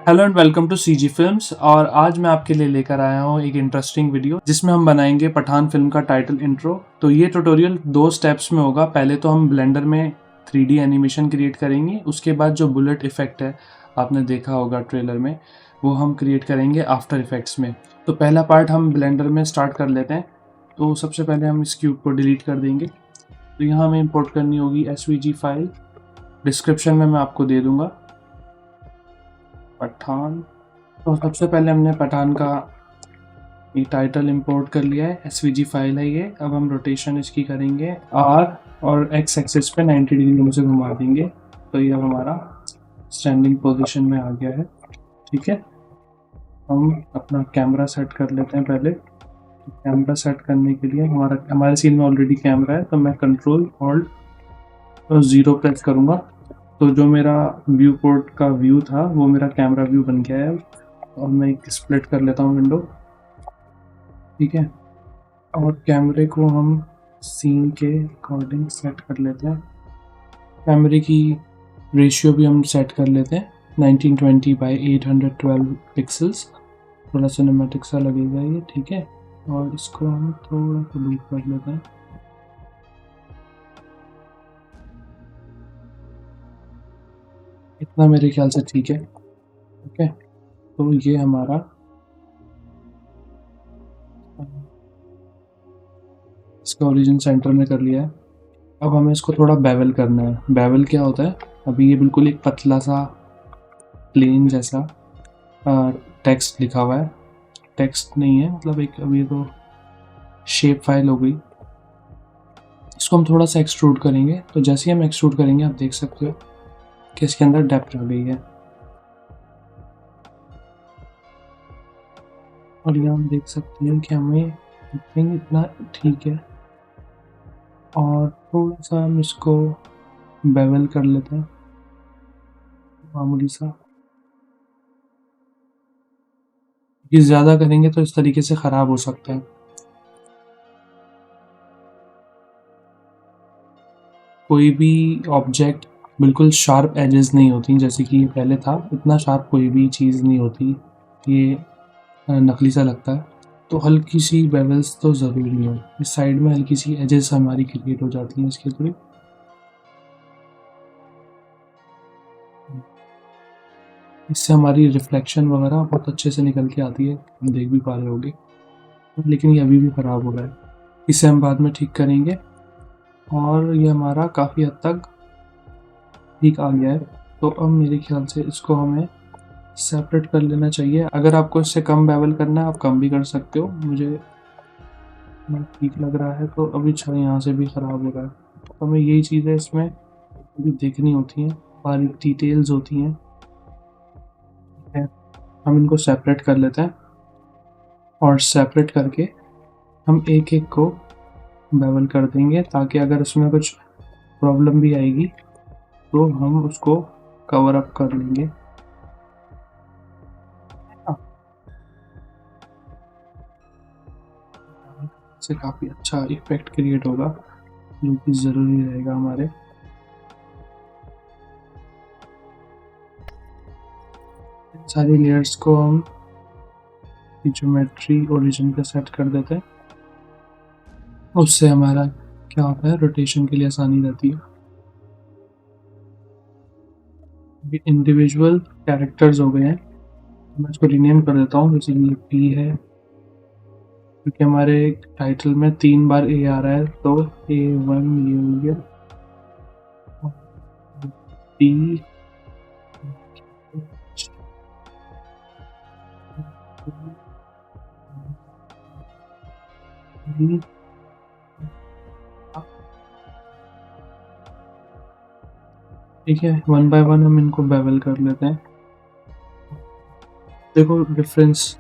Hello and welcome to CG films. और आज मैं आपके लिए लेकर आया हूँ एक इंटरेस्टिंग वीडियो जिसमें हम बनाएंगे पठान फिल्म का टाइटल इंट्रो। तो ये ट्यूटोरियल 2 स्टेप्स में होगा। पहले तो हम ब्लेंडर में 3D एनिमेशन क्रिएट करेंगे, उसके बाद जो बुलेट इफेक्ट है आपने देखा होगा ट्रेलर में, वो हम क्रिएट करेंगे आफ्टर इफेक्ट्स में। तो पहला पार्ट हम ब्लेंडर में स्टार्ट कर लेते हैं। तो सबसे पहले हम इस क्यूब को डिलीट कर देंगे। तो यहाँ हमें इंपोर्ट करनी होगी SVG फाइल। डिस्क्रिप्शन में मैं आपको दे दूंगा पठान। तो सबसे पहले हमने पठान का ये टाइटल इंपोर्ट कर लिया है, SVG फाइल है ये। अब हम रोटेशन इसकी करेंगे R और X एक्सिस पे 90 डिग्री से घुमा देंगे। तो ये अब हमारा स्टैंडिंग पोजीशन में आ गया है। ठीक है, हम अपना कैमरा सेट कर लेते हैं पहले। तो कैमरा सेट करने के लिए हमारे सीन में ऑलरेडी कैमरा है, तो मैं कंट्रोल ऑल्ट और 0 प्रेस करूँगा। तो जो मेरा व्यू पोर्ट का व्यू था वो मेरा कैमरा व्यू बन गया है। और मैं एक स्प्लिट कर लेता हूँ विंडो। ठीक है, और कैमरे को हम सीन के अकॉर्डिंग सेट कर लेते हैं। कैमरे की रेशियो भी हम सेट कर लेते हैं 1920x812 पिक्सल्स। थोड़ा सिनेमैटिक सा लगेगा ये। ठीक है, और इसको हम थोड़ा सा लूप कर लेते हैं। इतना मेरे ख्याल से ठीक है। ओके, तो ये हमारा इसका ओरिजिन सेंटर में कर लिया है। अब हमें इसको थोड़ा बेवल करना है। बेवल क्या होता है? अभी ये बिल्कुल एक पतला सा प्लेन जैसा टेक्स्ट लिखा हुआ है। टेक्स्ट नहीं है, मतलब एक अभी तो शेप फाइल हो गई। इसको हम थोड़ा सा एक्सट्रूड करेंगे। तो जैसे ही हम एक्सट्रूड करेंगे आप देख सकते हो कि इसके अंदर डेप्थ आ गई है। और ये हम देख सकते हैं कि हमें इतना ठीक है। और थोड़ा सा हम इसको बेवल कर लेते हैं मामूली सा। ये ज़्यादा करेंगे तो इस तरीके से ख़राब हो सकता है। कोई भी ऑब्जेक्ट बिल्कुल शार्प एजेस नहीं होती, जैसे कि ये पहले था। इतना शार्प कोई भी चीज़ नहीं होती, ये नकली सा लगता है। तो हल्की सी बेवल्स तो ज़रूरी है। इस साइड में हल्की सी एजेस हमारी क्रिएट हो जाती हैं इसके थ्रू। इससे हमारी रिफ्लेक्शन वगैरह बहुत अच्छे से निकल के आती है, हम देख भी पा रहे होंगे। लेकिन ये अभी भी ख़राब हो रहा है, इसे हम बाद में ठीक करेंगे। और ये हमारा काफ़ी हद तक ठीक आ गया है। तो अब मेरे ख्याल से इसको हमें सेपरेट कर लेना चाहिए। अगर आपको इससे कम बेवल करना है आप कम भी कर सकते हो। मुझे ठीक लग रहा है। तो अभी अच्छा यहाँ से भी ख़राब हो रहा है। तो हमें यही चीज़ें इसमें भी देखनी होती हैं, बारीक डिटेल्स होती हैं। ठीक है, हम इनको सेपरेट कर लेते हैं और सेपरेट करके हम एक एक को बेवल कर देंगे, ताकि अगर उसमें कुछ प्रॉब्लम भी आएगी तो हम उसको कवर अप कर लेंगे। से काफ़ी अच्छा इफेक्ट क्रिएट होगा, जो कि ज़रूरी रहेगा हमारे। सारी लेयर्स को हम ज्योमेट्री ओरिजिन पे सेट कर देते हैं। उससे हमारा क्या होता है, रोटेशन के लिए आसानी रहती है। इंडिविजुअल कैरेक्टर्स हो गए हैं, मैं इसको रीनेम कर देता हूँ। जैसे ये पी है, क्योंकि हमारे टाइटल में 3 बार ए आ रहा है। तो A1 ये हो गया, पी, ठीक है। 1 बाय 1 हम इनको बेवल कर लेते हैं। देखो डिफरेंस,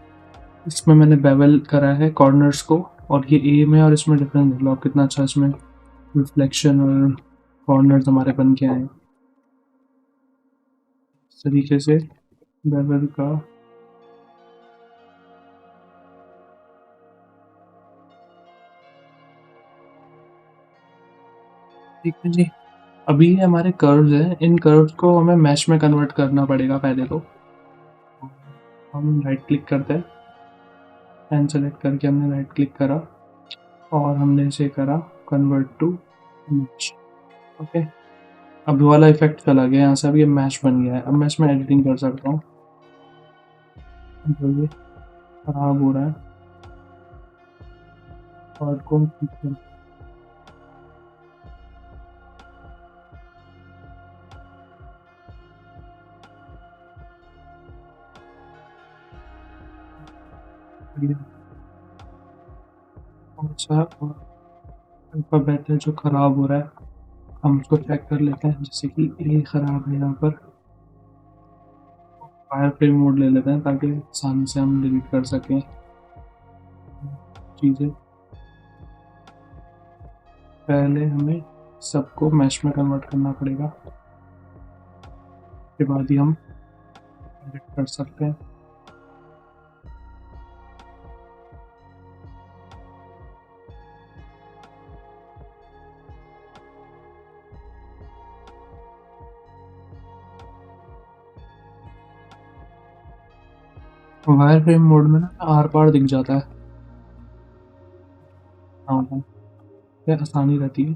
इसमें मैंने बेवल करा है कॉर्नर्स को, और ये ए में और इसमें डिफरेंस देख लो आप कितना अच्छा इसमें रिफ्लेक्शन और कॉर्नर्स हमारे बन के आए। इस तरीके से बेवल का ठीक है जी। अभी ये हमारे कर्व्स हैं, इन कर्व्स को हमें मैश में कन्वर्ट करना पड़ेगा पहले तो। हम राइट क्लिक करते हैं, पेन सेलेक्ट करके हमने राइट क्लिक करा और हमने इसे करा कन्वर्ट टू इमेज। ओके, अब वाला इफेक्ट चला गया यहाँ से, अब ये मैश बन गया है। अब मैं इसमें एडिटिंग कर सकता हूँ। ये खराब हो रहा है, और को ठीक कर अच्छा, अल्फाबेट है जो खराब हो रहा है, हम उसको चेक कर लेते हैं। जैसे कि ये खराब है, यहाँ पर फायर फ्रेम मोड ले लेते हैं ताकि आसानी से हम डिलीट कर सकें चीज़ें। पहले हमें सबको मैश में कन्वर्ट करना पड़ेगा, उसके बाद ही हम एडिट कर सकते हैं। वायर फ्रेम मोड में ना आर पार दिख जाता है, हाँ, ये आसानी रहती है।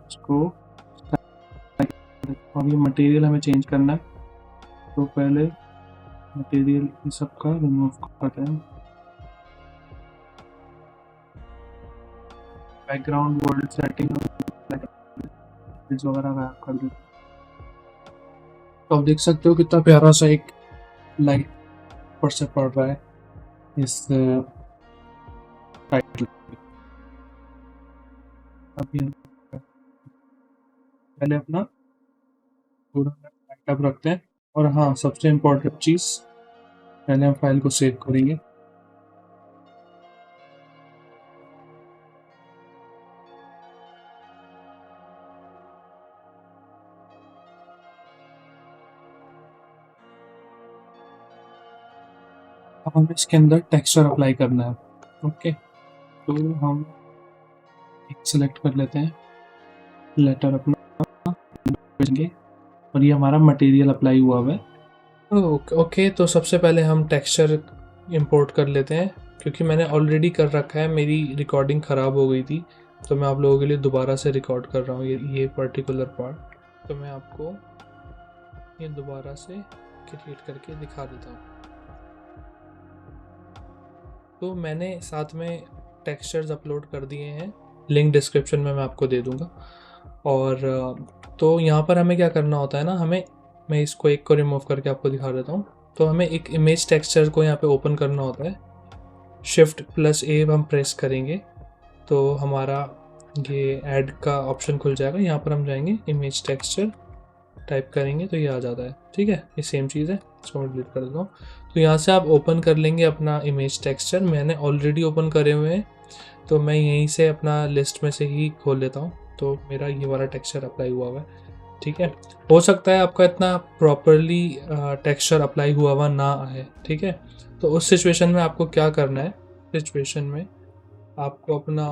इसको और ये मटेरियल हमें चेंज करना है, तो पहले मटेरियल इन सब का रिमूव करते हैं। बैकग्राउंड वर्ल्ड सेटिंग वगैरह गायब कर देते हैं। तो आप देख सकते हो कितना प्यारा सा एक लाइट पर से पड़ रहा है इस टाइटल। अभी हम पहले अपना पूरा बैकअप रखते हैं, और हाँ, सबसे इम्पोर्टेंट चीज़, पहले हम फाइल को सेव करेंगे। अब हमें इसके अंदर टेक्सचर अप्लाई करना है। ओके, तो हम एक सेलेक्ट कर लेते हैं, लेटर अपना भेजेंगे, और ये हमारा मटेरियल अप्लाई हुआ है। ओके, तो सबसे पहले हम टेक्सचर इंपोर्ट कर लेते हैं, क्योंकि मैंने ऑलरेडी कर रखा है, मेरी रिकॉर्डिंग ख़राब हो गई थी, तो मैं आप लोगों के लिए दोबारा से रिकॉर्ड कर रहा हूँ ये पर्टिकुलर पार्ट। तो मैं आपको ये दोबारा से क्रिएट करके दिखा देता हूँ। तो मैंने साथ में टेक्सचर्स अपलोड कर दिए हैं, लिंक डिस्क्रिप्शन में मैं आपको दे दूँगा। और तो यहाँ पर हमें क्या करना होता है ना, मैं इसको एक को रिमूव करके आपको दिखा देता हूँ। तो हमें एक इमेज टेक्सचर को यहाँ पे ओपन करना होता है, Shift+A हम प्रेस करेंगे तो हमारा ये ऐड का ऑप्शन खुल जाएगा। यहाँ पर हम जाएंगे, इमेज टेक्सचर टाइप करेंगे तो ये आ जाता है। ठीक है, ये सेम चीज़ है, इसको मैं डिलीट कर देता हूँ। तो यहाँ से आप ओपन कर लेंगे अपना इमेज टेक्सचर। मैंने ऑलरेडी ओपन करे हुए हैं, तो मैं यहीं से अपना लिस्ट में से ही खोल लेता हूँ। तो मेरा ये वाला टेक्सचर अप्लाई हुआ है। ठीक है, हो सकता है आपका इतना प्रॉपरली टेक्सचर अप्लाई हुआ ना आए। ठीक है, तो उस सिचुएशन में आपको क्या करना है, सिचुएशन में आपको अपना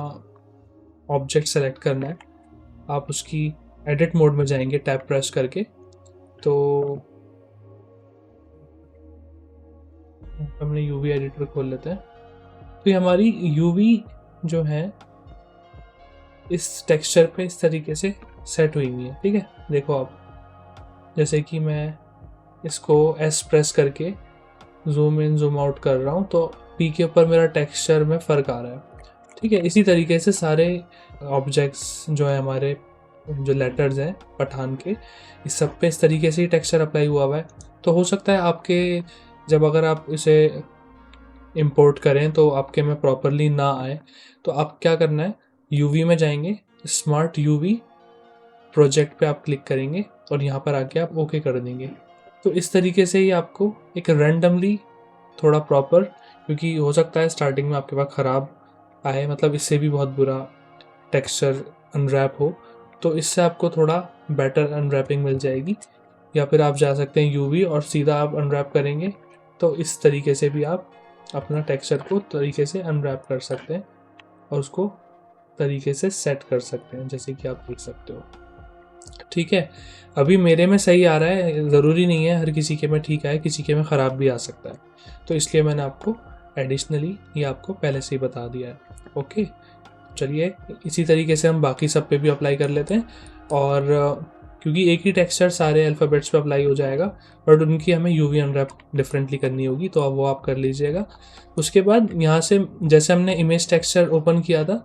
ऑब्जेक्ट सेलेक्ट करना है, आप उसकी एडिट मोड में जाएंगे टैब प्रेस करके। तो हमने यूवी एडिटर खोल लेते हैं। तो ये हमारी यूवी जो है इस टेक्सचर पे इस तरीके से सेट हुई हुई है। ठीक है, देखो आप, जैसे कि मैं इसको एस प्रेस करके जूम इन जूम आउट कर रहा हूँ, तो पी के ऊपर मेरा टेक्सचर में फ़र्क आ रहा है। ठीक है, इसी तरीके से सारे ऑब्जेक्ट्स जो है हमारे, जो लेटर्स हैं पठान के, इस सब पे इस तरीके से ही टेक्सचर अप्लाई हुआ है। तो हो सकता है आपके जब अगर आप इसे इंपोर्ट करें तो आपके में प्रॉपरली ना आए, तो आप क्या करना है, यूवी में जाएंगे, स्मार्ट यूवी प्रोजेक्ट पे आप क्लिक करेंगे और यहाँ पर आके आप ओके कर देंगे। तो इस तरीके से ही आपको एक रैंडमली थोड़ा प्रॉपर, क्योंकि हो सकता है स्टार्टिंग में आपके पास ख़राब आए, मतलब इससे भी बहुत बुरा टेक्सचर अनरैप हो, तो इससे आपको थोड़ा बेटर अनरैपिंग मिल जाएगी। या फिर आप जा सकते हैं यूवी और सीधा आप अनरैप करेंगे, तो इस तरीके से भी आप अपना टेक्सचर को तरीके से अनरैप कर सकते हैं और उसको तरीके से सेट कर सकते हैं, जैसे कि आप देख सकते हो। ठीक है, अभी मेरे में सही आ रहा है, ज़रूरी नहीं है हर किसी के में ठीक आए, किसी के में ख़राब भी आ सकता है, तो इसलिए मैंने आपको एडिशनली ये आपको पहले से ही बता दिया है। ओके, चलिए इसी तरीके से हम बाकी सब पे भी अप्लाई कर लेते हैं। और क्योंकि एक ही टेक्सचर सारे अल्फ़ाबेट्स पे अप्लाई हो जाएगा, बट उनकी हमें यूवी अनरैप डिफरेंटली करनी होगी, तो अब वो आप कर लीजिएगा। उसके बाद यहाँ से जैसे हमने इमेज टेक्सचर ओपन किया था,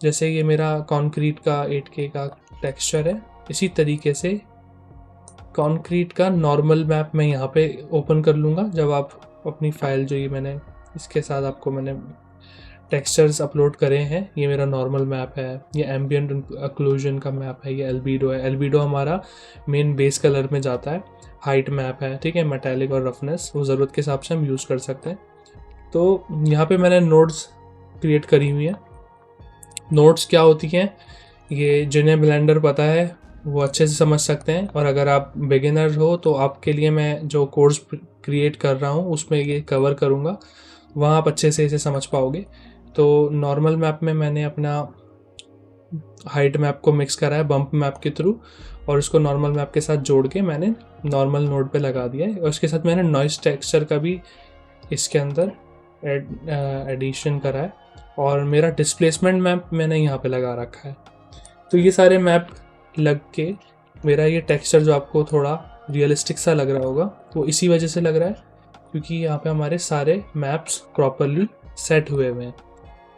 जैसे ये मेरा कॉन्क्रीट का 8K का टेक्सचर है, इसी तरीके से कॉन्क्रीट का नॉर्मल मैप मैं यहाँ पे ओपन कर लूँगा। जब आप अपनी फाइल जो ये मैंने इसके साथ आपको मैंने टेक्सचर्स अपलोड करे हैं, ये मेरा नॉर्मल मैप है, ये एम्बिएंट ओक्लूजन का मैप है, ये एल्बीडो है। एल्बीडो हमारा मेन बेस कलर में जाता है। हाइट मैप है, ठीक है, मेटालिक और रफनेस वो ज़रूरत के हिसाब से हम यूज़ कर सकते हैं। तो यहाँ पे मैंने नोड्स क्रिएट करी हुई हैं। नोड्स क्या होती हैं, ये जिन्हें ब्लेंडर पता है वो अच्छे से समझ सकते हैं, और अगर आप बिगिनर हो तो आपके लिए मैं जो कोर्स क्रिएट कर रहा हूँ उसमें ये कवर करूँगा, वहाँ आप अच्छे से इसे समझ पाओगे। तो नॉर्मल मैप में मैंने अपना हाइट मैप को मिक्स करा है बम्प मैप के थ्रू, और इसको नॉर्मल मैप के साथ जोड़ के मैंने नॉर्मल नोड पे लगा दिया है, और इसके साथ मैंने नॉइस टेक्सचर का भी इसके अंदर एडिशन करा है, और मेरा डिस्प्लेसमेंट मैप मैंने यहाँ पे लगा रखा है। तो ये सारे मैप लग के मेरा ये टेक्सचर जो आपको थोड़ा रियलिस्टिक सा लग रहा होगा, वो इसी वजह से लग रहा है क्योंकि यहाँ पे हमारे सारे मैप्स प्रॉपरली सेट हुए हुए हैं।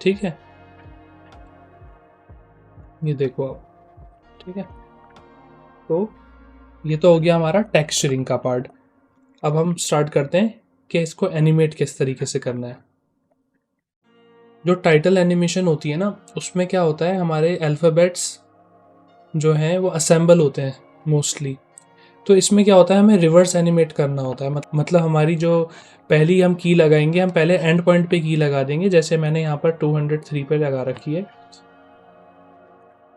ठीक है, ये देखो आप, ठीक है। तो ये तो हो गया हमारा टेक्सचरिंग का पार्ट। अब हम स्टार्ट करते हैं कि इसको एनिमेट किस तरीके से करना है। जो टाइटल एनिमेशन होती है ना, उसमें क्या होता है, हमारे अल्फ़ाबेट्स जो हैं वो असेंबल होते हैं मोस्टली। तो इसमें क्या होता है, हमें रिवर्स एनिमेट करना होता है। मतलब हमारी जो पहली हम की लगाएंगे, हम पहले एंड पॉइंट पे की लगा देंगे। जैसे मैंने यहाँ पर 203 पे लगा रखी है,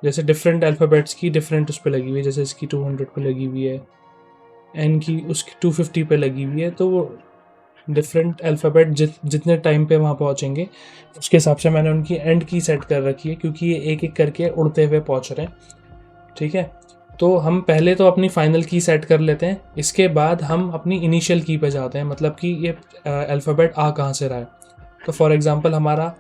जैसे डिफरेंट अल्फ़ाबेट्स की डिफरेंट उस पर लगी हुई है, जैसे इसकी 200 पे लगी हुई है, एन की उसकी 250 पे लगी हुई है। तो वो डिफरेंट अल्फ़ाबेट जितने टाइम पे वहाँ पहुँचेंगे उसके हिसाब से मैंने उनकी एंड की सेट कर रखी है, क्योंकि ये एक एक करके उड़ते हुए पहुँच रहे हैं। ठीक है, तो हम पहले तो अपनी फाइनल की सेट कर लेते हैं, इसके बाद हम अपनी इनिशियल की पे जाते हैं, मतलब कि ये अल्फ़ाबेट आ कहाँ से रहा है। तो फॉर एग्जांपल हमारा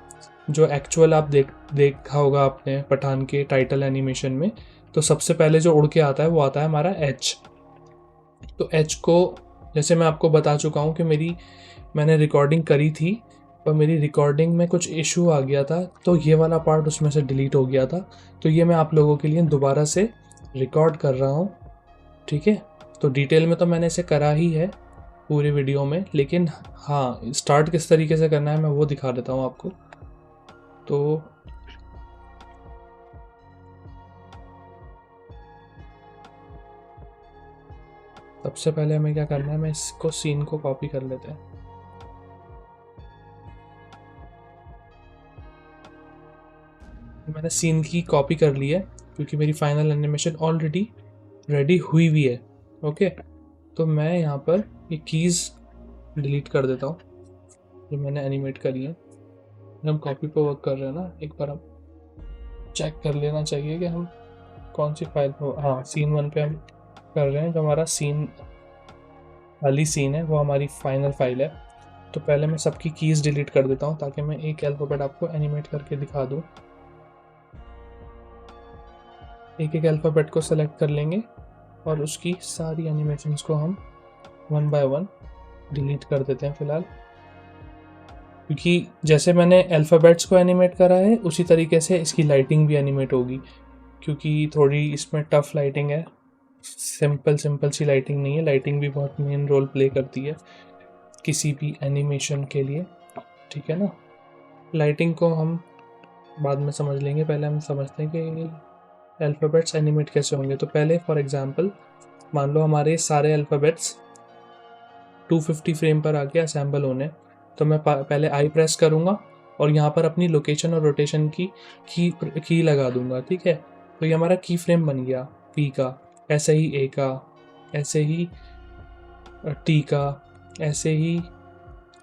जो एक्चुअल आप देखा होगा आपने पठान के टाइटल एनिमेशन में, तो सबसे पहले जो उड़ के आता है वो आता है हमारा एच। तो एच को जैसे मैं आपको बता चुका हूँ कि मैंने रिकॉर्डिंग करी थी, पर मेरी रिकॉर्डिंग में कुछ इशू आ गया था, तो ये वाला पार्ट उसमें से डिलीट हो गया था। तो ये मैं आप लोगों के लिए दोबारा से रिकॉर्ड कर रहा हूँ। ठीक है, तो डिटेल में तो मैंने इसे करा ही है पूरी वीडियो में, लेकिन हाँ, स्टार्ट किस तरीके से करना है मैं वो दिखा देता हूँ आपको। तो सबसे पहले हमें क्या करना है, मैं इसको सीन को कॉपी कर लेते हैं। मैंने सीन की कॉपी कर ली है क्योंकि मेरी फाइनल एनिमेशन ऑलरेडी रेडी हुई हुई है। ओके, तो मैं यहाँ पर ये कीज़ डिलीट कर देता हूँ जो मैंने एनिमेट करी है। हम कॉपी पे वर्क कर रहे हैं ना, एक बार हम चेक कर लेना चाहिए कि हम कौन सी फाइल पे, हाँ सीन 1 पे हम कर रहे हैं। जो हमारा सीन वाली सीन है वो हमारी फाइनल फाइल है। तो पहले मैं सबकी कीज़ डिलीट कर देता हूँ ताकि मैं एक अल्फ़ाबेट आपको एनिमेट करके दिखा दूँ। एक एक अल्फ़ाबेट को सेलेक्ट कर लेंगे और उसकी सारी एनिमेशंस को हम 1 बाय 1 डिलीट कर देते हैं फ़िलहाल, क्योंकि जैसे मैंने अल्फ़ाबेट्स को एनिमेट करा है उसी तरीके से इसकी लाइटिंग भी एनिमेट होगी, क्योंकि थोड़ी इसमें टफ लाइटिंग है, सिंपल सी लाइटिंग नहीं है। लाइटिंग भी बहुत मेन रोल प्ले करती है किसी भी एनिमेशन के लिए। ठीक है ना, लाइटिंग को हम बाद में समझ लेंगे, पहले हम समझते हैं कि अल्फ़ाबेट्स एनिमेट कैसे होंगे। तो पहले फॉर एग्जांपल मान लो हमारे सारे अल्फ़ाबेट्स 250 फ्रेम पर आके असेंबल होने, तो मैं पहले आई प्रेस करूँगा और यहाँ पर अपनी लोकेशन और रोटेशन की लगा दूंगा। ठीक है, तो ये हमारा की फ्रेम बन गया पी का, ऐसे ही ए का, ऐसे ही टी का, ऐसे ही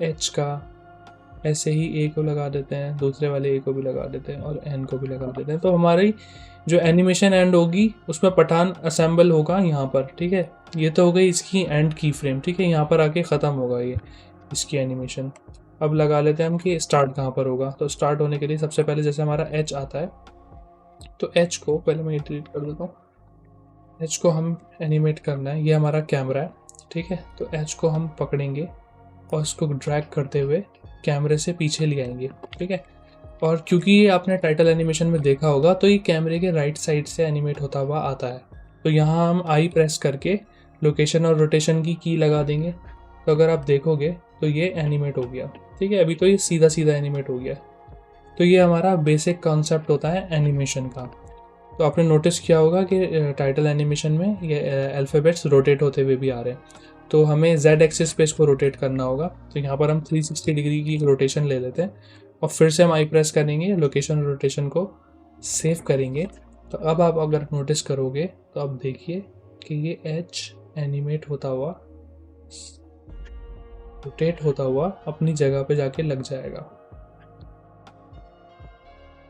एच का, ऐसे ही ए को लगा देते हैं, दूसरे वाले ए को भी लगा देते हैं और एन को भी लगा देते हैं। तो हमारी जो एनिमेशन एंड होगी उसमें पठान असेंबल होगा यहाँ पर, ठीक है। ये तो हो गई इसकी एंड की फ्रेम, ठीक है। यहाँ पर आके ख़त्म होगा ये इसकी एनिमेशन। अब लगा लेते हैं हम कि स्टार्ट कहाँ पर होगा। तो स्टार्ट होने के लिए सबसे पहले जैसे हमारा एच आता है, तो एच को पहले मैं डिलीट कर देता हूँ। एच को हम एनिमेट करना है, ये हमारा कैमरा है, ठीक है। तो एच को हम पकड़ेंगे और इसको ड्रैग करते हुए कैमरे से पीछे ले आएंगे, ठीक है। और क्योंकि ये आपने टाइटल एनिमेशन में देखा होगा, तो ये कैमरे के राइट साइड से एनिमेट होता हुआ आता है। तो यहाँ हम आई प्रेस करके लोकेशन और रोटेशन की लगा देंगे। तो अगर आप देखोगे तो ये एनिमेट हो गया, ठीक है। अभी तो ये सीधा सीधा एनिमेट हो गया। तो ये हमारा बेसिक कॉन्सेप्ट होता है एनिमेशन का। तो आपने नोटिस किया होगा कि टाइटल एनिमेशन में ये अल्फ़ाबेट्स रोटेट होते हुए भी आ रहे हैं। तो हमें Z एक्सिस पे इसको रोटेट करना होगा। तो यहाँ पर हम 360 डिग्री की रोटेशन ले लेते हैं और फिर से हम आई प्रेस करेंगे, लोकेशन रोटेशन को सेव करेंगे। तो अब आप अगर नोटिस करोगे तो आप देखिए कि ये एच एनिमेट होता हुआ, रोटेट होता हुआ अपनी जगह पे जाके लग जाएगा,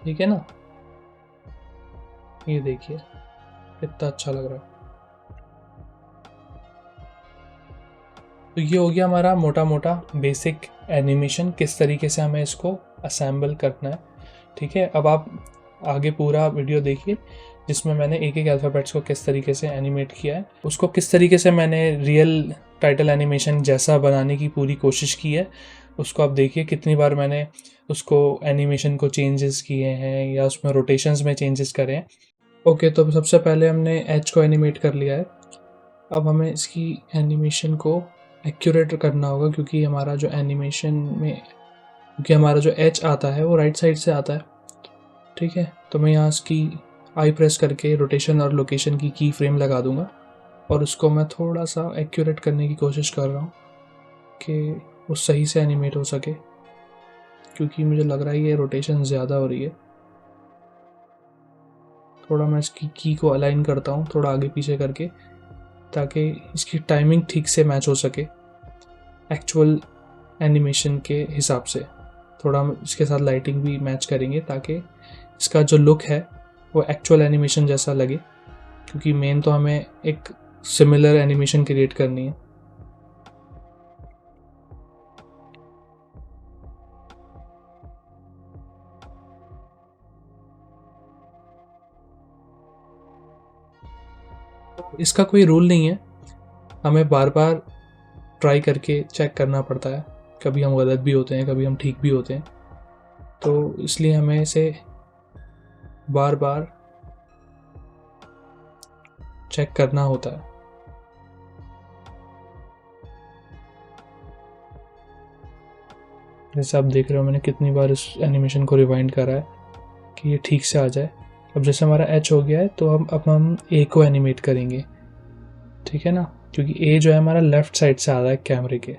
ठीक है ना। ये देखिए कितना अच्छा लग रहा है। तो ये हो गया हमारा मोटा मोटा बेसिक एनिमेशन, किस तरीके से हमें इसको असेंबल करना है, ठीक है। अब आप आगे पूरा वीडियो देखिए जिसमें मैंने एक एक अल्फ़ाबेट्स को किस तरीके से एनिमेट किया है, उसको किस तरीके से मैंने रियल टाइटल एनिमेशन जैसा बनाने की पूरी कोशिश की है। उसको आप देखिए कितनी बार मैंने उसको एनिमेशन को चेंजेस किए हैं या उसमें रोटेशंस में चेंजेस करे हैं। ओके, तो सबसे पहले हमने एच को एनिमेट कर लिया है। अब हमें इसकी एनिमेशन को एक्यूरेट करना होगा, क्योंकि हमारा जो एनिमेशन में, क्योंकि हमारा जो एच आता है वो राइट साइड से आता है, ठीक है। तो मैं यहाँ इसकी आई प्रेस करके रोटेशन और लोकेशन की फ्रेम लगा दूंगा और उसको मैं थोड़ा सा एक्यूरेट करने की कोशिश कर रहा हूँ कि वो सही से एनिमेट हो सके, क्योंकि मुझे लग रहा है ये रोटेशन ज़्यादा हो रही है। थोड़ा मैं इसकी की को अलाइन करता हूँ थोड़ा आगे पीछे करके, ताकि इसकी टाइमिंग ठीक से मैच हो सके एक्चुअल एनिमेशन के हिसाब से। थोड़ा हम इसके साथ लाइटिंग भी मैच करेंगे ताकि इसका जो लुक है वो एक्चुअल एनिमेशन जैसा लगे, क्योंकि मेन तो हमें एक सिमिलर एनिमेशन क्रिएट करनी है। इसका कोई रूल नहीं है, हमें बार बार ट्राई करके चेक करना पड़ता है। कभी हम गलत भी होते हैं, कभी हम ठीक भी होते हैं, तो इसलिए हमें इसे बार बार चेक करना होता है। जैसे आप देख रहे हो मैंने कितनी बार इस एनिमेशन को रिवाइंड करा है कि ये ठीक से आ जाए। अब जैसे हमारा एच हो गया है, तो हम ए को एनिमेट करेंगे, ठीक है ना, क्योंकि ए जो है हमारा लेफ्ट साइड से आ रहा है कैमरे के।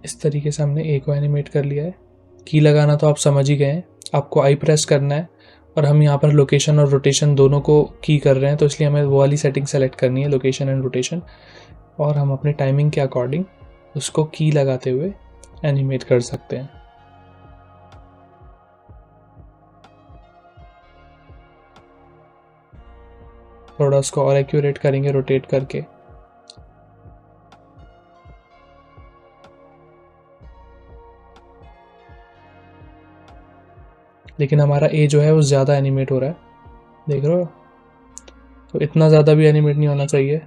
इस तरीके से हमने ए को एनिमेट कर लिया है। की लगाना तो आप समझ ही गए हैं, आपको आई प्रेस करना है और हम यहाँ पर लोकेशन और रोटेशन दोनों को की कर रहे हैं, तो इसलिए हमें वो वाली सेटिंग सेलेक्ट करनी है, लोकेशन एंड रोटेशन, और हम अपने टाइमिंग के अकॉर्डिंग उसको की लगाते हुए एनिमेट कर सकते हैं। थोड़ा उसको और एक्यूरेट करेंगे रोटेट करके। लेकिन हमारा ए जो है वो ज़्यादा एनिमेट हो रहा है, देख रहे हो। तो इतना ज़्यादा भी एनिमेट नहीं होना चाहिए।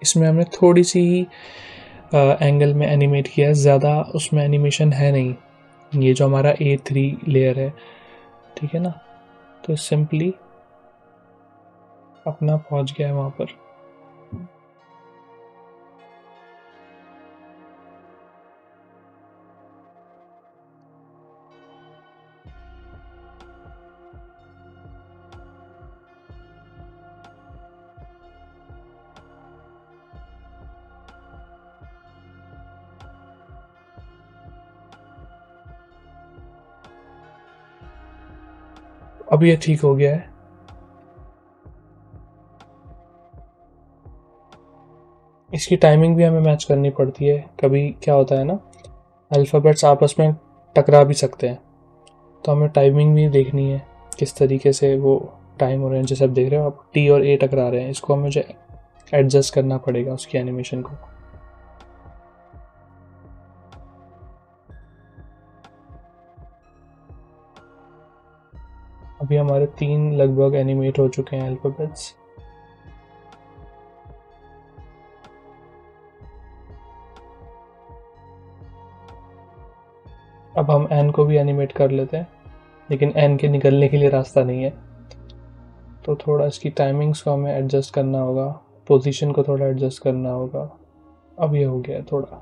इसमें हमने थोड़ी सी एंगल में एनिमेट किया है, ज़्यादा उसमें एनिमेशन है नहीं। ये जो हमारा A3 लेयर है, ठीक है ना, तो सिंपली अपना पहुंच गया है वहाँ पर। अब ये ठीक हो गया है। इसकी टाइमिंग भी हमें मैच करनी पड़ती है। कभी क्या होता है ना, अल्फ़ाबेट्स आपस में टकरा भी सकते हैं, तो हमें टाइमिंग भी देखनी है किस तरीके से वो टाइम हो रहे हैं। जैसे आप देख रहे हो, आप टी और ए टकरा रहे हैं, इसको मुझे एडजस्ट करना पड़ेगा उसकी एनिमेशन को। अभी हमारे 3 लगभग एनिमेट हो चुके हैं अल्फ़ाबेट्स। अब हम एन को भी एनिमेट कर लेते हैं, लेकिन एन के निकलने के लिए रास्ता नहीं है, तो थोड़ा इसकी टाइमिंग्स को हमें एडजस्ट करना होगा, पोजीशन को थोड़ा एडजस्ट करना होगा। अब ये हो गया है थोड़ा,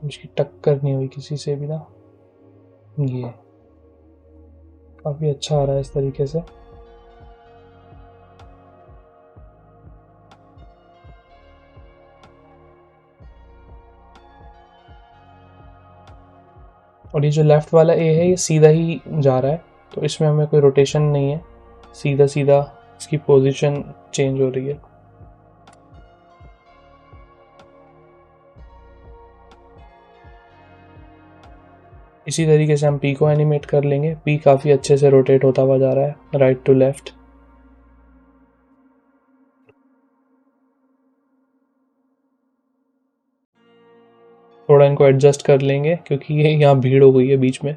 इसकी टक्कर नहीं हुई किसी से भी ना, ये काफ़ी अच्छा आ रहा है इस तरीके से। और ये जो लेफ़्ट वाला ए है, ये सीधा ही जा रहा है, तो इसमें हमें कोई रोटेशन नहीं है, सीधा सीधा इसकी पोजीशन चेंज हो रही है। इसी तरीके से हम पी को एनिमेट कर लेंगे। पी काफ़ी अच्छे से रोटेट होता हुआ जा रहा है राइट टू लेफ्ट। थोड़ा इनको एडजस्ट कर लेंगे क्योंकि ये यहाँ भीड़ हो गई है बीच में।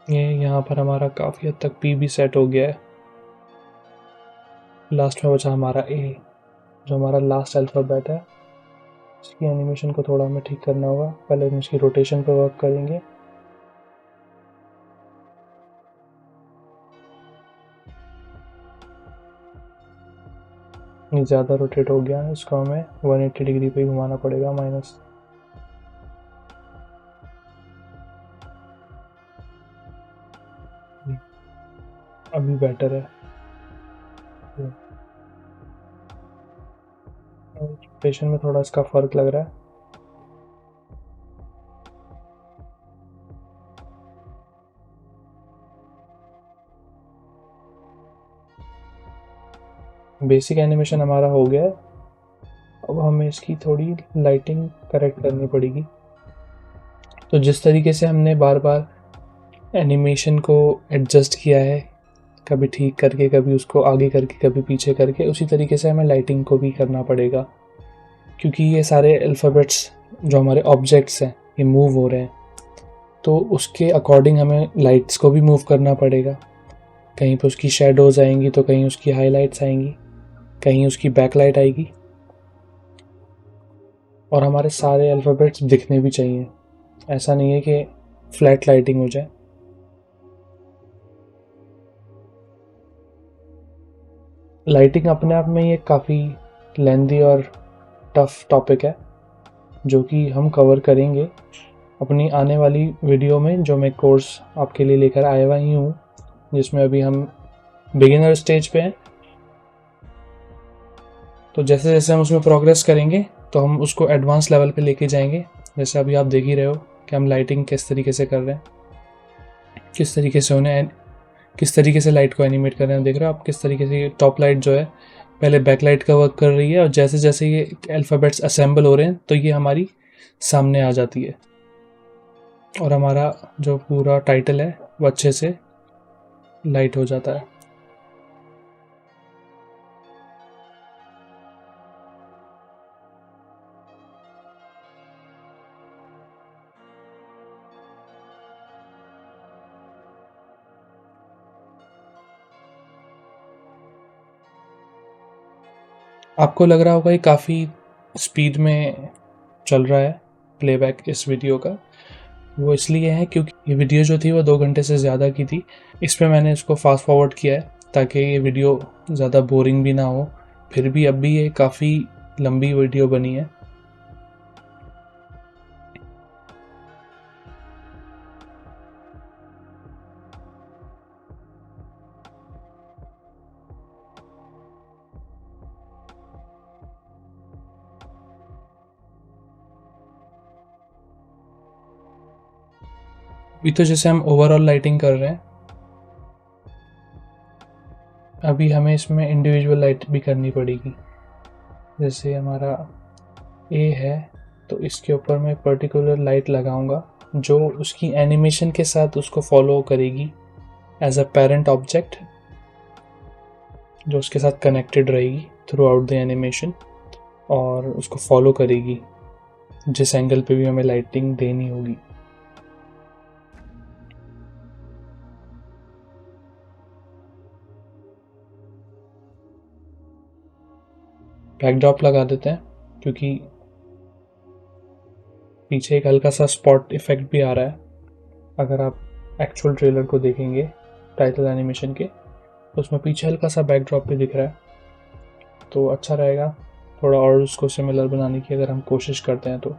ये यहाँ पर हमारा काफ़ी हद तक पी भी सेट हो गया है। लास्ट में बचा हमारा ए, जो हमारा लास्ट अल्फ़ाबेट है। इसकी एनिमेशन को थोड़ा हमें ठीक करना होगा। पहले हम इसकी रोटेशन पर वर्क करेंगे। ये ज़्यादा रोटेट हो गया है, इसको हमें 180 डिग्री पे घुमाना पड़ेगा माइनस। अभी बेटर है। रोटेशन में थोड़ा इसका फ़र्क लग रहा है। बेसिक एनिमेशन हमारा हो गया है। अब हमें इसकी थोड़ी लाइटिंग करेक्ट करनी पड़ेगी। तो जिस तरीके से हमने बार बार एनिमेशन को एडजस्ट किया है, कभी ठीक करके, कभी उसको आगे करके, कभी पीछे करके, उसी तरीके से हमें लाइटिंग को भी करना पड़ेगा। क्योंकि ये सारे अल्फ़ाबेट्स जो हमारे ऑब्जेक्ट्स हैं, ये मूव हो रहे हैं, तो उसके अकॉर्डिंग हमें लाइट्स को भी मूव करना पड़ेगा। कहीं पे उसकी शेडोज़ आएंगी, तो कहीं उसकी हाईलाइट्स आएंगी, कहीं उसकी बैकलाइट आएगी। और हमारे सारे अल्फ़ाबेट्स दिखने भी चाहिए, ऐसा नहीं है कि फ्लैट लाइटिंग हो जाए। लाइटिंग अपने आप में ये काफ़ी लेंदी और टफ टॉपिक है, जो कि हम कवर करेंगे अपनी आने वाली वीडियो में, जो मैं कोर्स आपके लिए लेकर आया हुआ ही हूँ, जिसमें अभी हम बिगिनर स्टेज पे हैं। तो जैसे जैसे हम उसमें प्रोग्रेस करेंगे, तो हम उसको एडवांस लेवल पे लेके जाएंगे। जैसे अभी आप देख ही रहे हो कि हम लाइटिंग किस तरीके से कर रहे हैं, किस तरीके से उन्हें, किस तरीके से लाइट को एनिमेट कर रहे हैं। देख रहे हो आप किस तरीके से टॉप लाइट जो है पहले बैक लाइट का वर्क कर रही है, और जैसे जैसे ये अल्फ़ाबेट्स असेंबल हो रहे हैं, तो ये हमारी सामने आ जाती है, और हमारा जो पूरा टाइटल है वो अच्छे से लाइट हो जाता है। आपको लग रहा होगा ये काफ़ी स्पीड में चल रहा है प्लेबैक इस वीडियो का। वो इसलिए है क्योंकि ये वीडियो जो थी वो 2 घंटे से ज़्यादा की थी। इस पे मैंने इसको फास्ट फॉरवर्ड किया है ताकि ये वीडियो ज़्यादा बोरिंग भी ना हो। फिर भी अब भी ये काफ़ी लंबी वीडियो बनी है। अभी तो जैसे हम ओवरऑल लाइटिंग कर रहे हैं, अभी हमें इसमें इंडिविजुअल लाइट भी करनी पड़ेगी। जैसे हमारा ए है तो इसके ऊपर मैं पर्टिकुलर लाइट लगाऊंगा जो उसकी एनिमेशन के साथ उसको फॉलो करेगी एज अ पेरेंट ऑब्जेक्ट, जो उसके साथ कनेक्टेड रहेगी थ्रू आउट द एनिमेशन और उसको फॉलो करेगी जिस एंगल पे भी हमें लाइटिंग देनी होगी। बैकड्रॉप लगा देते हैं क्योंकि पीछे एक हल्का सा स्पॉट इफेक्ट भी आ रहा है। अगर आप एक्चुअल ट्रेलर को देखेंगे टाइटल एनिमेशन के तो उसमें पीछे हल्का सा बैकड्रॉप भी दिख रहा है, तो अच्छा रहेगा थोड़ा और उसको सिमिलर बनाने की अगर हम कोशिश करते हैं तो।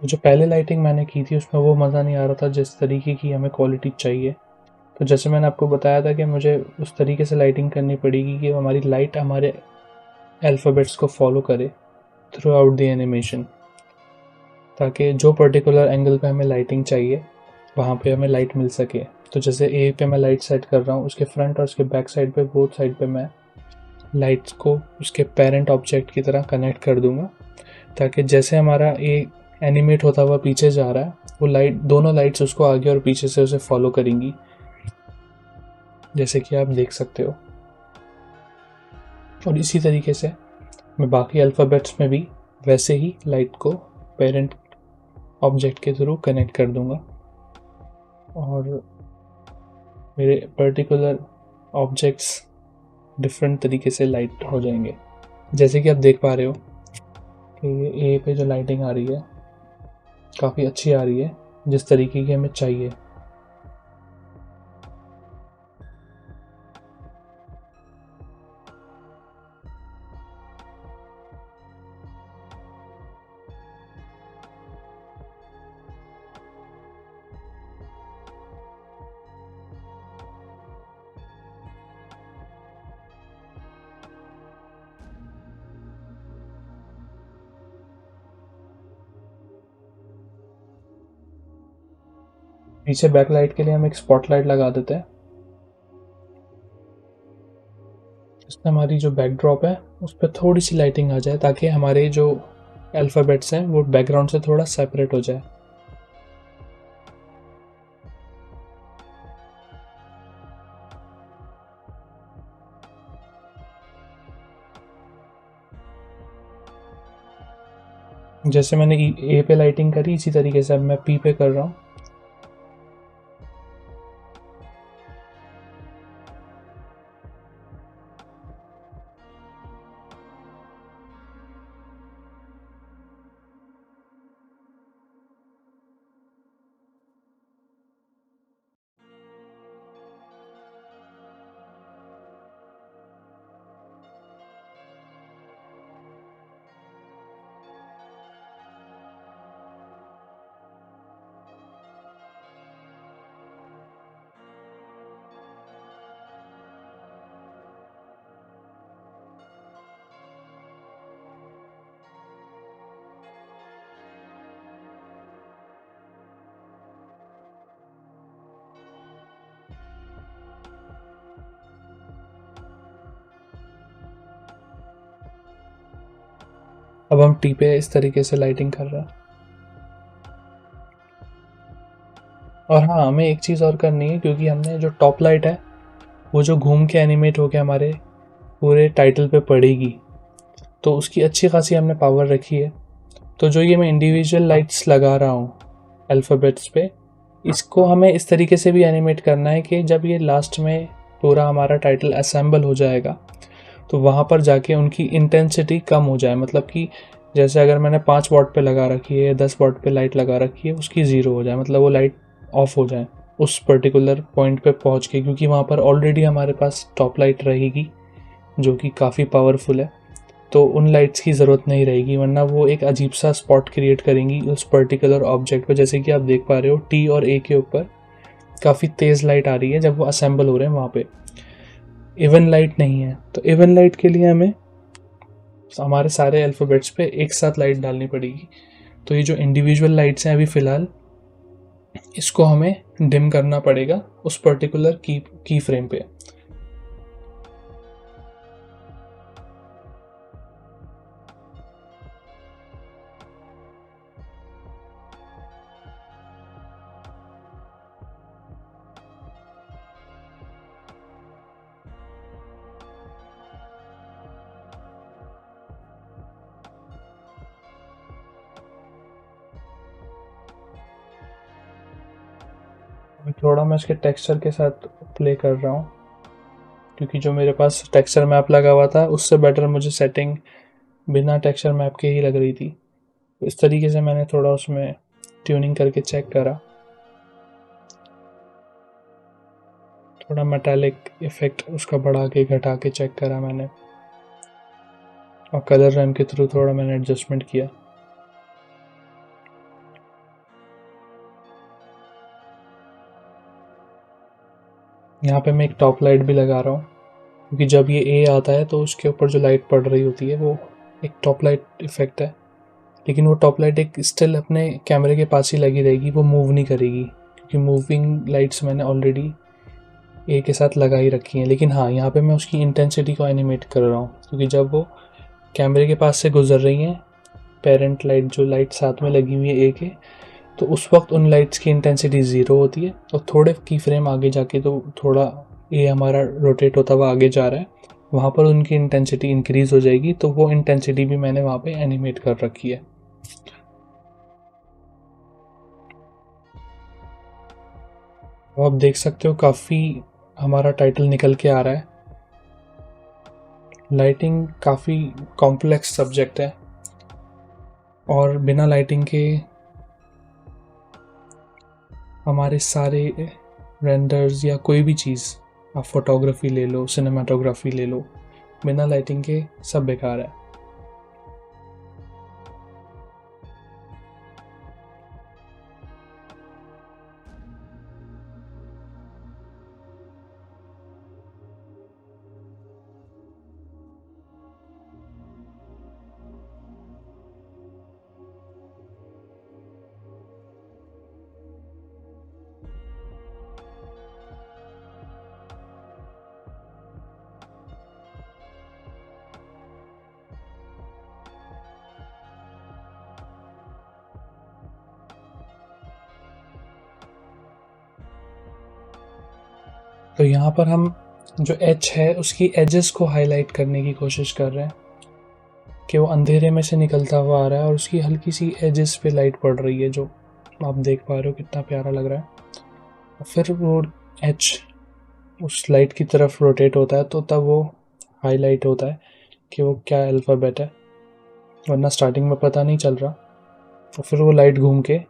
जो पहले लाइटिंग मैंने की थी उसमें वो मज़ा नहीं आ रहा था जिस तरीके की हमें क्वालिटी चाहिए। तो जैसे मैंने आपको बताया था कि मुझे उस तरीके से लाइटिंग करनी पड़ेगी कि हमारी लाइट हमारे अल्फ़ाबेट्स को फॉलो करे थ्रू आउट द एनिमेशन, ताकि जो पर्टिकुलर एंगल पे हमें लाइटिंग चाहिए वहाँ पे हमें लाइट मिल सके। तो जैसे ए पे मैं लाइट सेट कर रहा हूँ, उसके फ्रंट और उसके बैक साइड पे बोथ साइड पे मैं लाइट्स को उसके पेरेंट ऑब्जेक्ट की तरह कनेक्ट कर दूंगा, ताकि जैसे हमारा ए एनिमेट होता हुआ पीछे जा रहा है वो लाइट दोनों लाइट्स उसको आगे और पीछे से उसे फॉलो करेंगी, जैसे कि आप देख सकते हो। और इसी तरीके से मैं बाकी अल्फ़ाबेट्स में भी वैसे ही लाइट को पेरेंट ऑब्जेक्ट के थ्रू कनेक्ट कर दूंगा और मेरे पर्टिकुलर ऑब्जेक्ट्स डिफरेंट तरीके से लाइट हो जाएंगे। जैसे कि आप देख पा रहे हो कि ये ए पे जो लाइटिंग आ रही है काफ़ी अच्छी आ रही है जिस तरीके की हमें चाहिए। पीछे बैक लाइट के लिए हम एक स्पॉटलाइट लगा देते हैं, इसमें हमारी जो बैकड्रॉप है उस पर थोड़ी सी लाइटिंग आ जाए ताकि हमारे जो अल्फ़ाबेट्स हैं वो बैकग्राउंड से थोड़ा सेपरेट हो जाए। जैसे मैंने ए पे लाइटिंग करी इसी तरीके से अब मैं पी पे कर रहा हूँ। अब हम टी पे इस तरीके से लाइटिंग कर रहे हैं। और हाँ, हमें एक चीज़ और करनी है क्योंकि हमने जो टॉप लाइट है वो जो घूम के एनिमेट होके हमारे पूरे टाइटल पे पड़ेगी, तो उसकी अच्छी खासी हमने पावर रखी है। तो जो ये मैं इंडिविजुअल लाइट्स लगा रहा हूँ अल्फ़ाबेट्स पे, इसको हमें इस तरीके से भी एनिमेट करना है कि जब ये लास्ट में पूरा हमारा टाइटल असेंबल हो जाएगा तो वहाँ पर जाके उनकी इंटेंसिटी कम हो जाए, मतलब कि जैसे अगर मैंने 5 वॉट पे लगा रखी है या 10 वॉट पे लाइट लगा रखी है, उसकी ज़ीरो हो जाए, मतलब वो लाइट ऑफ हो जाए उस पर्टिकुलर पॉइंट पे पहुंच के, क्योंकि वहाँ पर ऑलरेडी हमारे पास टॉप लाइट रहेगी जो कि काफ़ी पावरफुल है, तो उन लाइट्स की ज़रूरत नहीं रहेगी, वरना वो एक अजीब सा स्पॉट क्रिएट करेंगी उस पर्टिकुलर ऑब्जेक्ट पर। जैसे कि आप देख पा रहे हो टी और ए के ऊपर काफ़ी तेज़ लाइट आ रही है जब वो असेंबल हो रहे हैं, वहाँ पे इवन लाइट नहीं है। तो इवन लाइट के लिए हमें हमारे सारे अल्फ़ाबेट्स पे एक साथ लाइट डालनी पड़ेगी। तो ये जो इंडिविजुअल लाइट्स हैं अभी फ़िलहाल, इसको हमें डिम करना पड़ेगा उस पर्टिकुलर की फ्रेम पे। थोड़ा मैं इसके टेक्सचर के साथ प्ले कर रहा हूँ, क्योंकि जो मेरे पास टेक्सचर मैप लगा हुआ था उससे बेटर मुझे सेटिंग बिना टेक्सचर मैप के ही लग रही थी। इस तरीके से मैंने थोड़ा उसमें ट्यूनिंग करके चेक करा, थोड़ा मेटालिक इफेक्ट उसका बढ़ा के घटा के चेक करा मैंने, और कलर रैम के थ्रू थोड़ा मैंने एडजस्टमेंट किया। यहाँ पे मैं एक टॉप लाइट भी लगा रहा हूँ, क्योंकि जब ये ए आता है तो उसके ऊपर जो लाइट पड़ रही होती है वो एक टॉप लाइट इफेक्ट है, लेकिन वो टॉप लाइट एक स्टिल अपने कैमरे के पास ही लगी रहेगी, वो मूव नहीं करेगी, क्योंकि मूविंग लाइट्स मैंने ऑलरेडी ए के साथ लगा ही रखी हैं। लेकिन हाँ, यहाँ पे मैं उसकी इंटेंसिटी को एनिमेट कर रहा हूँ, क्योंकि जब वो कैमरे के पास से गुजर रही हैं, पेरेंट लाइट जो लाइट साथ में लगी हुई है ए के, तो उस वक्त उन लाइट्स की इंटेंसिटी ज़ीरो होती है, और थोड़े की फ्रेम आगे जाके तो थोड़ा ए हमारा रोटेट होता हुआ आगे जा रहा है, वहाँ पर उनकी इंटेंसिटी इंक्रीज़ हो जाएगी। तो वो इंटेंसिटी भी मैंने वहाँ पे एनिमेट कर रखी है। तो आप देख सकते हो काफ़ी हमारा टाइटल निकल के आ रहा है। लाइटिंग काफ़ी कॉम्प्लेक्स सब्जेक्ट है, और बिना लाइटिंग के हमारे सारे रेंडर्स या कोई भी चीज़, आप फोटोग्राफी ले लो, सिनेमाटोग्राफी ले लो, बिना लाइटिंग के सब बेकार है। तो यहाँ पर हम जो एच है उसकी एजेस को हाईलाइट करने की कोशिश कर रहे हैं, कि वो अंधेरे में से निकलता हुआ आ रहा है और उसकी हल्की सी एजेस पे लाइट पड़ रही है, जो आप देख पा रहे हो कितना प्यारा लग रहा है। फिर वो एच उस लाइट की तरफ रोटेट होता है, तो तब वो हाईलाइट होता है कि वो क्या अल्फ़ाबेट है, वरना स्टार्टिंग में पता नहीं चल रहा। और फिर वो लाइट घूम के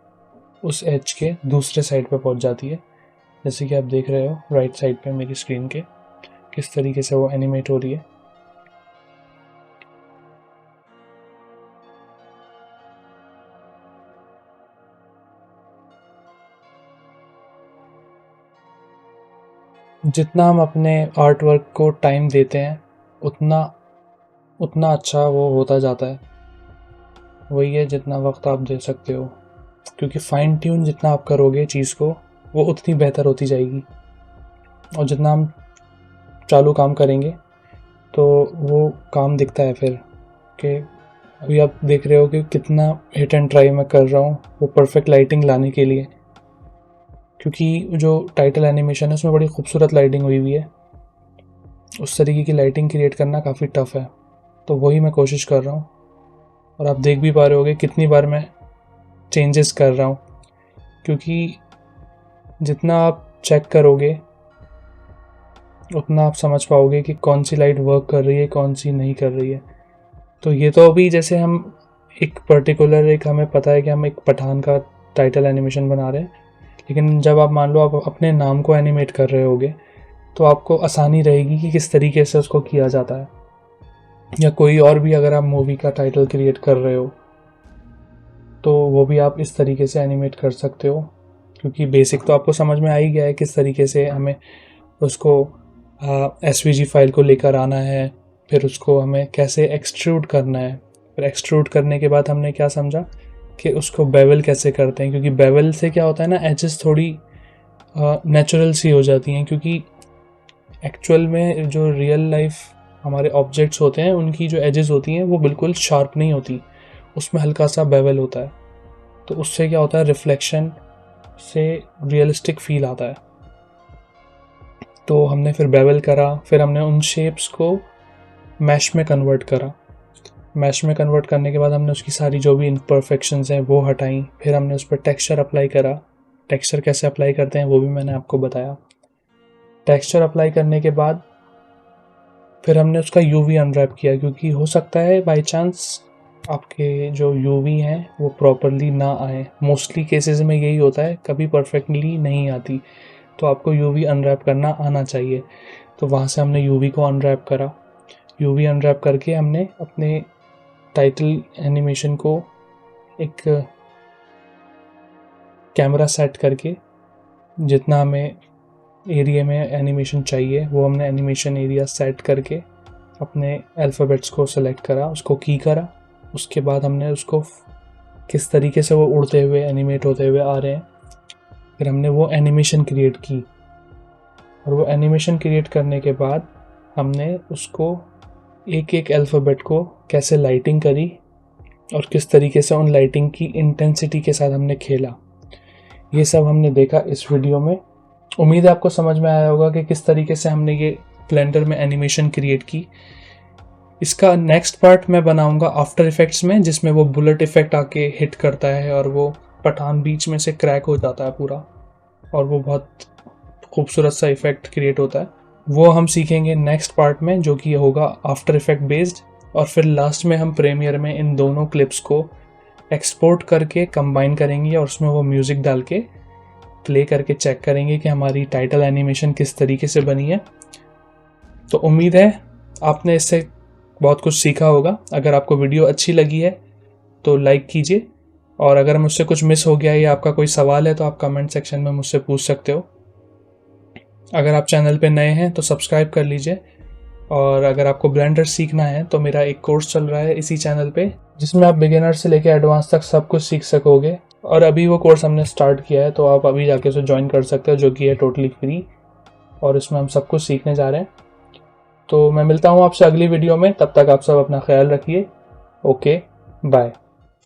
उस एच के दूसरे साइड पे पहुंच जाती है, जैसे कि आप देख रहे हो राइट साइड पे मेरी स्क्रीन के किस तरीके से वो एनिमेट हो रही है। जितना हम अपने आर्ट वर्क को टाइम देते हैं, उतना उतना अच्छा वो होता जाता है। वही है, जितना वक्त आप दे सकते हो, क्योंकि फाइन ट्यून जितना आप करोगे चीज़ को, वो उतनी बेहतर होती जाएगी। और जितना हम चालू काम करेंगे तो वो काम दिखता है फिर, कि अभी आप देख रहे हो कि कितना हिट एंड ट्राई मैं कर रहा हूँ वो परफेक्ट लाइटिंग लाने के लिए, क्योंकि जो टाइटल एनिमेशन है उसमें बड़ी खूबसूरत लाइटिंग हुई हुई है। उस तरीके की लाइटिंग क्रिएट करना काफ़ी टफ है, तो वही मैं कोशिश कर रहा हूँ। और आप देख भी पा रहे होगे कितनी बार मैं चेंजेस कर रहा हूँ, क्योंकि जितना आप चेक करोगे उतना आप समझ पाओगे कि कौन सी लाइट वर्क कर रही है, कौन सी नहीं कर रही है। तो ये तो अभी जैसे हम एक पर्टिकुलर एक हमें पता है कि हम एक पठान का टाइटल एनिमेशन बना रहे हैं, लेकिन जब आप मान लो आप अपने नाम को एनिमेट कर रहे होगे तो आपको आसानी रहेगी कि किस तरीके से उसको किया जाता है। या कोई और भी अगर आप मूवी का टाइटल क्रिएट कर रहे हो तो वो भी आप इस तरीके से एनिमेट कर सकते हो, क्योंकि बेसिक तो आपको समझ में आ ही गया है किस तरीके से हमें उसको SVG फाइल को लेकर आना है, फिर उसको हमें कैसे एक्सट्रूड करना है। फिर एक्सट्रूड करने के बाद हमने क्या समझा कि उसको बेवल कैसे करते हैं, क्योंकि बेवल से क्या होता है ना, एजेस थोड़ी नेचुरल सी हो जाती हैं, क्योंकि एक्चुअल में जो रियल लाइफ हमारे ऑब्जेक्ट्स होते हैं उनकी जो एजेस होती हैं वो बिल्कुल शार्प नहीं होती, उसमें हल्का सा बेवल होता है। तो उससे क्या होता है, रिफ्लेक्शन से रियलिस्टिक फील आता है। तो हमने फिर बेवल करा, फिर हमने उन शेप्स को मैश में कन्वर्ट करा। मैश में कन्वर्ट करने के बाद हमने उसकी सारी जो भी इम्परफेक्शंस हैं वो हटाई। फिर हमने उस पर टेक्सचर अप्लाई करा। टेक्सचर कैसे अप्लाई करते हैं वो भी मैंने आपको बताया। टेक्सचर अप्लाई करने के बाद फिर हमने उसका यूवी अनरैप किया, क्योंकि हो सकता है बाय चांस आपके जो यूवी हैं वो प्रॉपरली ना आए। मोस्टली केसेस में यही होता है, कभी परफेक्टली नहीं आती, तो आपको यूवी अनरैप करना आना चाहिए। तो वहाँ से हमने यूवी को अनरैप करा। यूवी अनरैप करके हमने अपने टाइटल एनिमेशन को एक कैमरा सेट करके जितना हमें एरिया में एनिमेशन चाहिए वो हमने एनिमेशन एरिया सेट करके अपने अल्फ़ाबेट्स को सेलेक्ट करा, उसको की करा। उसके बाद हमने उसको किस तरीके से वो उड़ते हुए एनिमेट होते हुए आ रहे हैं, फिर हमने वो एनिमेशन क्रिएट की। और वो एनिमेशन क्रिएट करने के बाद हमने उसको एक एक अल्फ़ाबेट को कैसे लाइटिंग करी और किस तरीके से उन लाइटिंग की इंटेंसिटी के साथ हमने खेला, ये सब हमने देखा इस वीडियो में। उम्मीद है आपको समझ में आया होगा कि किस तरीके से हमने ये ब्लेंडर में एनिमेशन क्रिएट की। इसका नेक्स्ट पार्ट मैं बनाऊंगा आफ्टर इफेक्ट्स में, जिसमें वो बुलेट इफेक्ट आके हिट करता है और वो पठान बीच में से क्रैक हो जाता है पूरा, और वो बहुत खूबसूरत सा इफेक्ट क्रिएट होता है। वो हम सीखेंगे नेक्स्ट पार्ट में, जो कि होगा आफ्टर इफेक्ट बेस्ड। और फिर लास्ट में हम प्रीमियर में इन दोनों क्लिप्स को एक्सपोर्ट करके कंबाइन करेंगे और उसमें वो म्यूज़िक डाल के प्ले करके चेक करेंगे कि हमारी टाइटल एनिमेशन किस तरीके से बनी है। तो उम्मीद है आपने इससे बहुत कुछ सीखा होगा। अगर आपको वीडियो अच्छी लगी है तो लाइक कीजिए, और अगर मुझसे कुछ मिस हो गया या आपका कोई सवाल है तो आप कमेंट सेक्शन में मुझसे पूछ सकते हो। अगर आप चैनल पे नए हैं तो सब्सक्राइब कर लीजिए, और अगर आपको ब्लेंडर सीखना है तो मेरा एक कोर्स चल रहा है इसी चैनल पे, जिसमें आप बिगिनर से लेकर एडवांस तक सब कुछ सीख सकोगे। और अभी वो कोर्स हमने स्टार्ट किया है, तो आप अभी जाके उसे ज्वाइन कर सकते हो, जो कि है टोटली फ्री, और इसमें हम सब कुछ सीखने जा रहे हैं। तो मैं मिलता हूँ आपसे अगली वीडियो में, तब तक आप सब अपना ख्याल रखिए। Okay, bye.